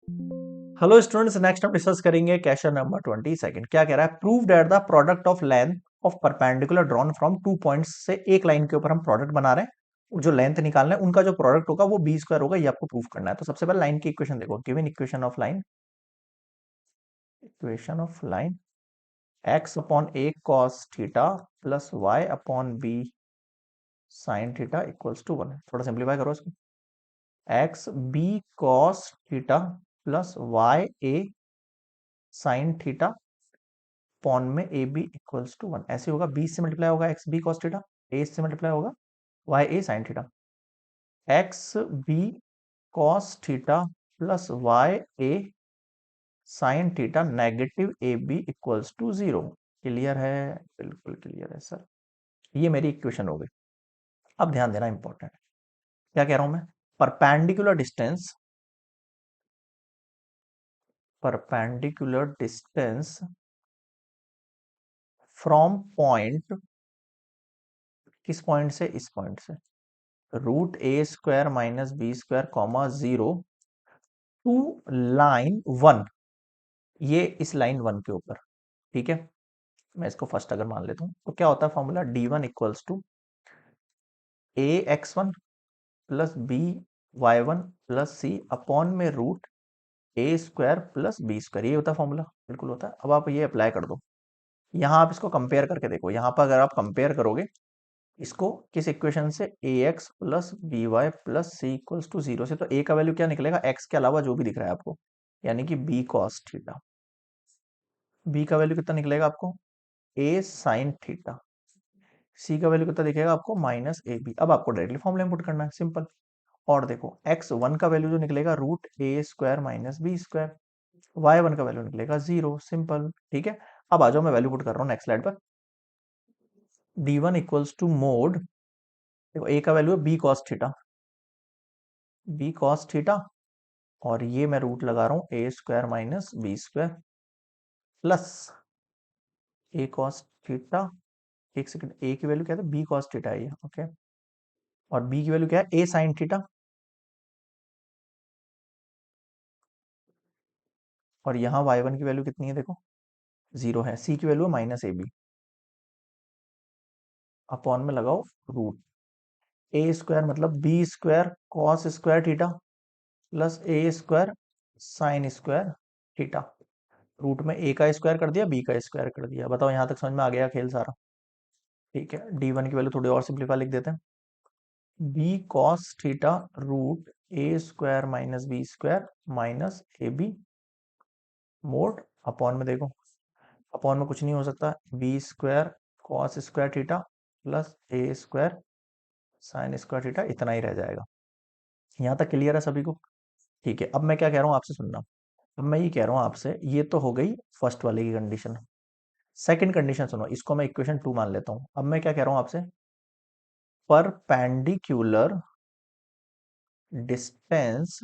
Hello students, next हम discuss करेंगे question number 22। क्या कह रहा है? Prove that the product of length of perpendicular drawn from 2 points से एक लाइन के ऊपर हम प्रोडक्ट बना रहे हैं। जो लेंथ निकालना है उनका जो प्रोडक्ट होगा वो बी स्क्वायर होगा, ये आपको प्रूव करना है। तो सबसे पहले लाइन की इक्वेशन देखो। Given equation of line x upon a cos theta plus y upon b sine theta equals to 1। थोड़ा सिंप्लीफाई करो इसको। X b cos theta plus y a sine theta upon में ए बी इक्वल्स टू 1। ऐसे होगा, B से multiply होगा x b cos theta, a से multiply होगा y a sine theta. X b cos theta plus y a sine theta negative a b equals to 0। Clear है? बिल्कुल clear है sir. ये मेरी इक्वेशन हो गई। अब ध्यान देना इंपॉर्टेंट। क्या कह रहा हूं मैं? Perpendicular distance perpendicular distance from point, किस पॉइंट से? इस पॉइंट से root a square minus b square comma 0 to line 1। ये इस लाइन 1 के ऊपर, ठीक है। मैं इसको फर्स्ट अगर मान लेता हूं तो क्या होता है formula? d1 equals to a x one plus b y one plus c upon में root a square plus B square. ये होता है फॉर्मूला, बिल्कुल होता है। अब आप ये अप्लाई कर दो। यहाँ आप इसको कंपेयर करके देखो। यहाँ पर अगर आप कंपेयर करोगे इसको किस इक्वेशन से? A x plus b y plus c equals to 0 से, तो ए का वैल्यू क्या निकलेगा? एक्स के अलावा जो भी दिख रहा है आपको, यानी कि बी कॉस थीटा। बी का वैल्यू कितना निकलेगा आपको? ए साइन थीटा। सी का वैल्यू कितना दिखेगा आपको? Minus a b. अब आपको डायरेक्टली फॉर्मूला पुट करना है, सिंपल। और देखो एक्स वन का वैल्यू जो निकलेगा root a square minus b square, y one का वैल्यू निकलेगा 0, सिंपल, ठीक है। अब आ जाओ, मैं वैल्यू पुट कर रहा हूँ नेक्स्ट स्लाइड पर। D one equals to mod, देखो ए का वैल्यू है b cos theta, b cos theta, और ये मैं रूट लगा रहा हूँ a square minus b square plus a cos theta. एक सेकंड, ए की वैल्यू क्या था? बी कॉस थीटा है ये, ओके। और बी की वैल्यू क्या है? ए साइन थीटा। और यहाँ वाई वन की वैल्यू कितनी है? देखो 0 है। सी की वैल्यू है माइनस ए बी। अपॉन में लगाओ रूट ए स्क्वायर मतलब b square cos square theta plus ए square sine square theta. Root में ए का स्क्वायर कर दिया, बी का स्क्वायर कर दिया। बताओ यहां तक समझ में आ गया खेल सारा? ठीक है। डी वन की वैल्यू थोड़ी और सिंप्लीफाई लिख देते हैं। B cos theta root a square minus b square minus a b mod upon में, देखो अपॉन में कुछ नहीं हो सकता, b square cos square theta plus ए स्क्वायर साइन स्क्वायर थीटा, इतना ही रह जाएगा। यहां तक क्लियर है सभी को? ठीक है। अब मैं क्या कह रहा हूं आपसे, सुनना। अब मैं ये कह रहा हूं आपसे, ये तो हो गई फर्स्ट वाले की कंडीशन। सेकंड कंडीशन सुनो, इसको मैं इक्वेशन 2 मान लेता हूं। अब मैं क्या कह रहा हूं आपसे? परपेंडिकुलर डिस्टेंस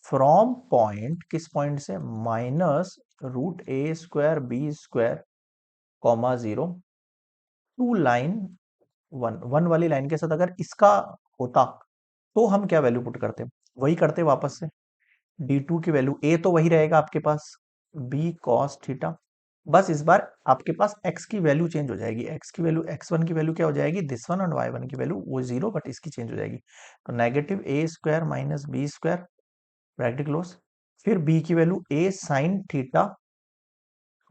फ्रॉम पॉइंट, किस पॉइंट से? Minus root a square B square comma 0 to line 1। 1 वाली लाइन के साथ अगर इसका होता तो हम क्या वैल्यू पुट करते? वही करते वापस से। d2 की वैल्यू, ए तो वही रहेगा आपके पास, b cos थीटा। बस इस बार आपके पास x की वैल्यू चेंज हो जाएगी। x की वैल्यू, x1 की वैल्यू क्या हो जाएगी? दिस वन, और y1 की वैल्यू वो 0, बट इसकी चेंज हो जाएगी। तो negative a square minus b square bracket close, फिर b की value a sine theta,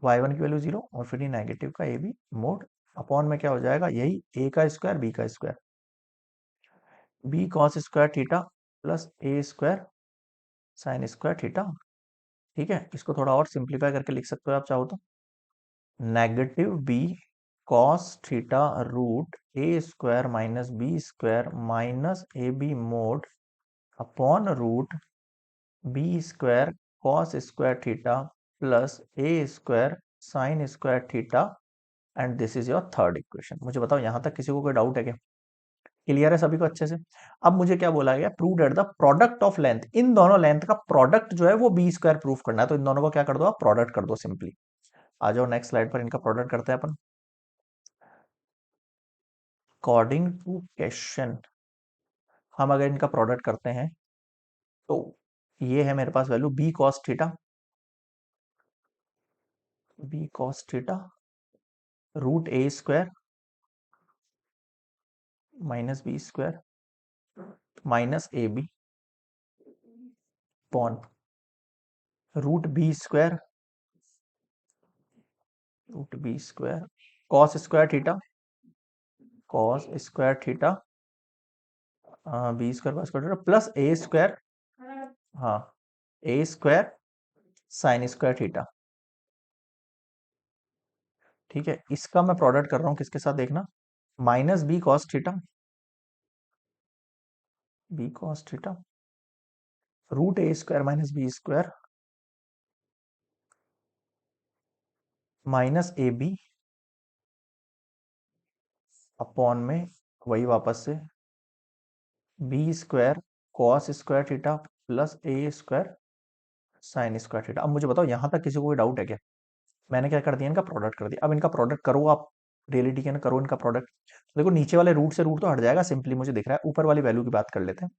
y1 की वैल्यू 0, और फिर ये नेगेटिव का ए बी मोड अपॉन में क्या हो जाएगा? यही a का स्क्वायर b का square, b cos square theta plus ए स्क्वायर साइन स्क्वायर थीटा। ठीक है। इसको थोड़ा और सिंप्लीफाई करके लिख सकते हो आप चाहो तो। Negative b cos theta root a square minus b square minus a b mod upon root b square cos square theta plus A square sine square theta, and this is your third equation. मुझे बताओ यहां तक किसी को कोई doubt है क्या? Clear है सभी को अच्छे से? अब मुझे क्या बोला गया? Prove that the product of length, इन दोनों लेंथ का प्रोडक्ट जो है वो बी स्क्वायर प्रूफ करना है। तो इन दोनों को क्या कर दो आप? प्रोडक्ट कर दो सिंपली। आ जाओ नेक्स्ट स्लाइड पर, इनका प्रोडक्ट करते हैं अपन। अकॉर्डिंग टू क्वेश्चन हम अगर इनका प्रोडक्ट करते हैं तो ये है मेरे पास value b cos theta, b cos theta root a square minus b square minus a b upon root b square, root b square cos square theta, cos square theta b square cos square theta plus A square, हाँ a square sine square theta. ठीक है, इसका मैं product कर रहा हूं किसके साथ देखना, minus b cos theta, b cos theta root a square minus b square minus a b upon में वही वापस से b square cos square theta plus ए स्क्वायर साइन स्क्वायर थीटा। अब मुझे बताओ यहां तक किसी को कोई डाउट है क्या? मैंने क्या कर दिया, इनका प्रोडक्ट कर दिया। अब इनका प्रोडक्ट करो आप, रियलिटी के ना करो इनका प्रोडक्ट। देखो नीचे वाले रूट से रूट तो हट जाएगा, सिंपली मुझे दिख रहा है। ऊपर वाली वैल्यू की बात कर लेते हैं,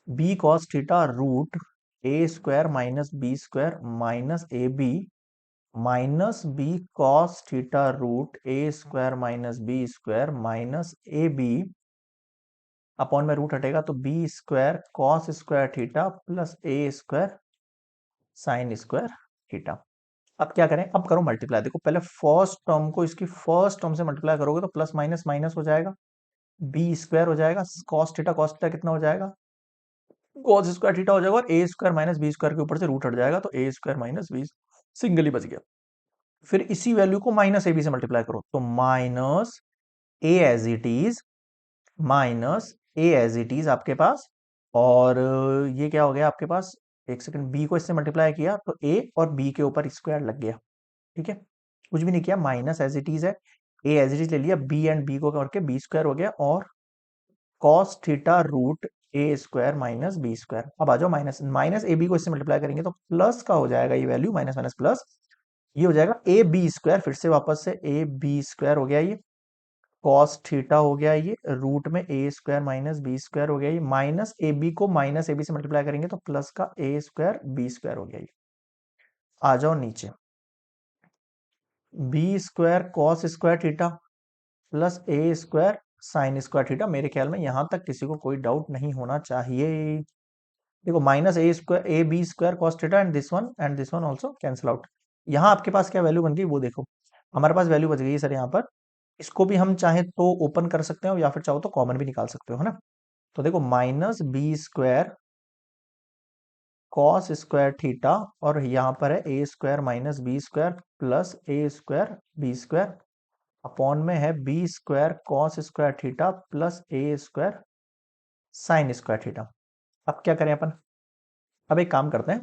b cos theta root a square minus b square minus a b minus b cos theta root a square minus b square minus a b upon में रूट हटेगा तो b square cos square theta plus ए square sine square theta. अब क्या करें, अब करो multiply. देखो पहले फर्स्ट टर्म को इसकी फर्स्ट टर्म से मल्टीप्लाई करोगे तो प्लस माइनस माइनस हो जाएगा, बी स्क्वायर हो जाएगा, कॉस थीटा कितना हो जाएगा, कॉस स्क्वायर थीटा हो जाएगा, और a square minus b square के ऊपर से रूट हट जाएगा तो a square minus b single ही बच गया। फिर इसी वैल्यू को माइनस ए बी से मल्टीप्लाई करो तो minus a as it is, minus a as it is आपके पास, और ये क्या हो गया आपके पास, एक सेकंड, बी को इससे मल्टीप्लाई किया तो ए और बी के ऊपर स्क्वायर लग गया। ठीक है, कुछ भी नहीं किया, माइनस एज इट इज है, ए एज इट इज ले लिया, बी एंड बी को करके बी स्क्वायर हो गया, और cos theta root a square minus b square. अब आ जाओ माइनस माइनस ए बी को इससे मल्टीप्लाई करेंगे तो प्लस का हो जाएगा ये वैल्यू, माइनस माइनस प्लस, ये हो जाएगा ए बी स्क्वायर, फिर से वापस से ए बी स्क्वायर हो गया, ये कॉस थीटा हो गया, ये रूट में a square minus b square हो गया, ये माइनस ए बी को माइनस ए बी से मल्टीप्लाई करेंगे तो प्लस का ए स्क्वायर बी स्क्वायर हो गया। ये आ जाओ नीचे, b square cos square theta plus ए स्क्वायर साइन स्क्वायर थीटा। मेरे ख्याल में यहां तक किसी को कोई डाउट नहीं होना चाहिए। देखो minus a square a b square cos theta and this one also cancel out. यहाँ आपके पास क्या वैल्यू बन गई वो देखो, हमारे पास वैल्यू बच गई सर यहाँ पर। इसको भी हम चाहे तो ओपन कर सकते हो या फिर चाहो तो कॉमन भी निकाल सकते हो, है ना। तो देखो minus b square cos square theta, और यहाँ पर है ए square minus b square plus ए स्क्वायर बी स्क्वायर अपॉन में है B square cos square theta plus ए स्क्वायर साइन स्क्वायर थीटा। अब क्या करें अपन, अब एक काम करते हैं,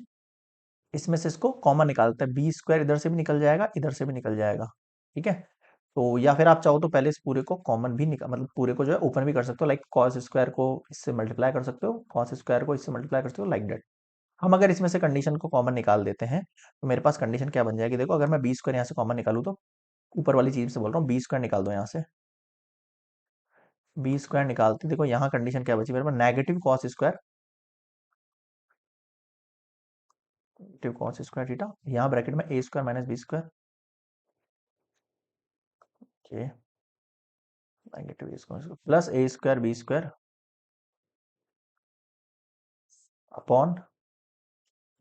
इसमें से इसको कॉमन निकालते हैं, बी स्क्वायर इधर से भी निकल जाएगा इधर से भी निकल जाएगा। ठीक है, तो या फिर आप चाहो तो पहले इस पूरे को कॉमन भी निकाल, मतलब पूरे को जो है ओपन भी कर सकते हो, लाइक कॉस स्क्वायर को इससे मल्टीप्लाई कर सकते हो, कॉस स्क्वायर को इससे मल्टीप्लाई कर सकते हो, लाइक दैट। हम अगर इसमें से कंडीशन को कॉमन निकाल देते हैं तो मेरे पास कंडीशन क्या बन जाएगी, देखो अगर मैं बी स्क्वायर यहाँ से कॉमन निकालू तो ऊपर वाली चीज से बोल रहा हूँ, बी स्क्वायर निकाल दो यहाँ से, बी स्क्वायर निकालते देखो यहाँ कंडीशन क्या बची मेरे पास, negative cos square, negative cos square theta, यहाँ ब्रैकेट में a square minus b square, okay, negative a square plus A square B square upon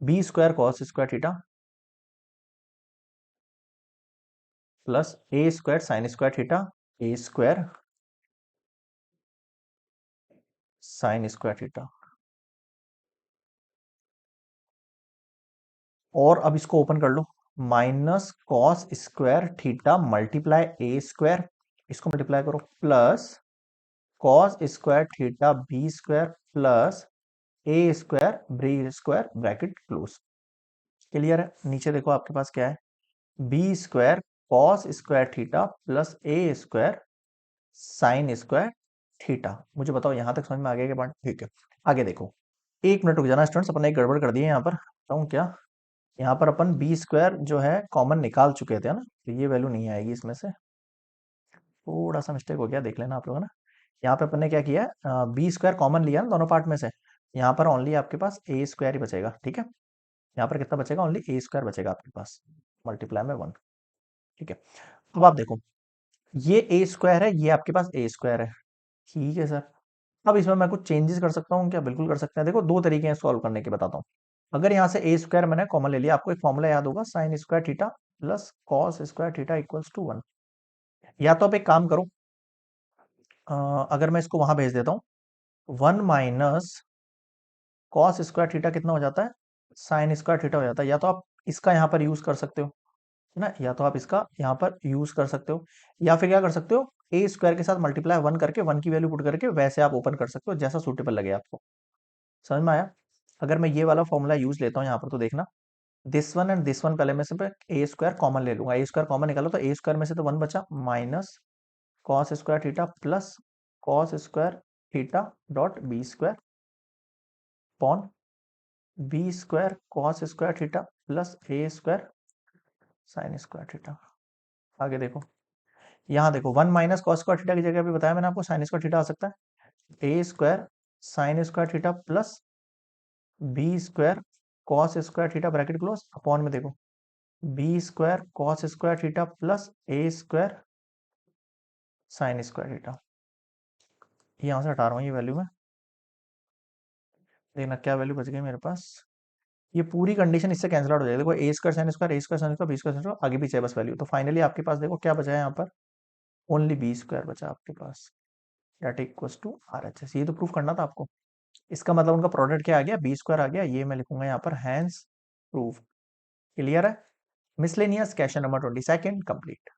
b square cos square theta plus A square sine square theta, a square sine square theta. और अब इसको open कर लो, minus cos square theta multiply a square, इसको multiply करो, plus cos square theta b square plus ए square B square bracket close. Clear है, नीचे देखो आपके पास क्या है, B square cos square theta plus ए स्क्वायर साइन स्क्वायर थीटा। मुझे बताओ यहां तक समझ में आ गया क्या पॉइंट? ठीक है, आगे देखो, एक मिनट रुक जाना स्टूडेंट्स, अपन ने एक गड़बड़ कर दी है यहाँ पर, बताऊँ क्या, यहाँ पर अपन बी स्क्वायर जो है कॉमन निकाल चुके थे ना, तो ये वैल्यू नहीं आएगी इसमें से, थोड़ा सा मिस्टेक हो गया, देख लेना आप लोग, है ना। यहाँ पे अपन ने क्या किया, बी स्क्वायर कॉमन लिया ना दोनों पार्ट में से, यहाँ पर ओनली आपके पास ए स्क्वायर ही बचेगा, ठीक है। यहाँ पर कितना बचेगा, ओनली ए स्क्वायर बचेगा आपके पास, मल्टीप्लाई में 1, ठीक है। अब आप देखो, ये ए स्क्वायर है, ये आपके पास ए स्क्वायर है, ठीक है सर। अब इसमें मैं कुछ चेंजेस कर सकता हूँ क्या? बिल्कुल कर सकते हैं। देखो दो तरीके हैं सॉल्व करने के, बताता हूँ। अगर यहाँ से ए स्क्वायर मैंने कॉमन ले लिया, आपको एक फॉर्मूला याद होगा, sine square theta plus cos square theta equals to 1। या तो आप एक काम करो, अगर मैं इसको वहां भेज देता हूँ, 1 - कॉस स्क्वायर थीटा कितना हो जाता है, साइन स्क्वायर थीटा हो जाता है। या तो आप इसका यहाँ पर यूज कर सकते हो, है ना, या तो आप इसका यहाँ पर यूज कर सकते हो, या फिर क्या कर सकते हो, ए स्क्वायर के साथ मल्टीप्लाई 1 करके 1 की वैल्यू पुट करके वैसे आप ओपन कर सकते हो, जैसा सूटेबल लगे आपको। समझ में आया? अगर मैं ये वाला फॉर्मूला यूज लेता हूँ यहाँ पर, तो देखना, this one and this one, पहले मैं सिर्फ ए स्क्वायर कॉमन ले लूंगा, ए स्क्वायर कॉमन निकालो तो ए स्क्वायर में से तो 1 बचा, minus cos square theta plus cos square theta dot B square upon B square cos square theta plus ए स्क्वायर साइन स्क्वायर थीटा। आगे देखो, यहाँ देखो, 1 - कॉस स्क्वायर थीटा की जगह भी बताया मैंने आपको, साइन स्क्वायर थीटा आ सकता है, ए square sine square theta plus B square cos square theta bracket close upon में देखो B square cos square theta plus ए स्क्वायर साइन स्क्वायर थीटा। यहाँ से हटा रहा हूँ ये वैल्यू में, देखना क्या वैल्यू बच गई मेरे पास। ये पूरी कंडीशन इससे कैंसिल आउट हो जाएगी। देखो A square sine square, A square sine square, B square sine square, आगे पीछे है बस वैल्यू। तो फाइनली आपके पास देखो क्या बचा है यहाँ पर, ओनली बी स्क्वायर बचा आपके पास, that equals to R H S. ये तो प्रूफ करना था आपको। इसका मतलब उनका प्रोडक्ट क्या आ गया, बी स्क्वायर आ गया। ये मैं लिखूंगा यहाँ पर, हैंस प्रूफ। क्लियर है? Miscellaneous question number 22 complete.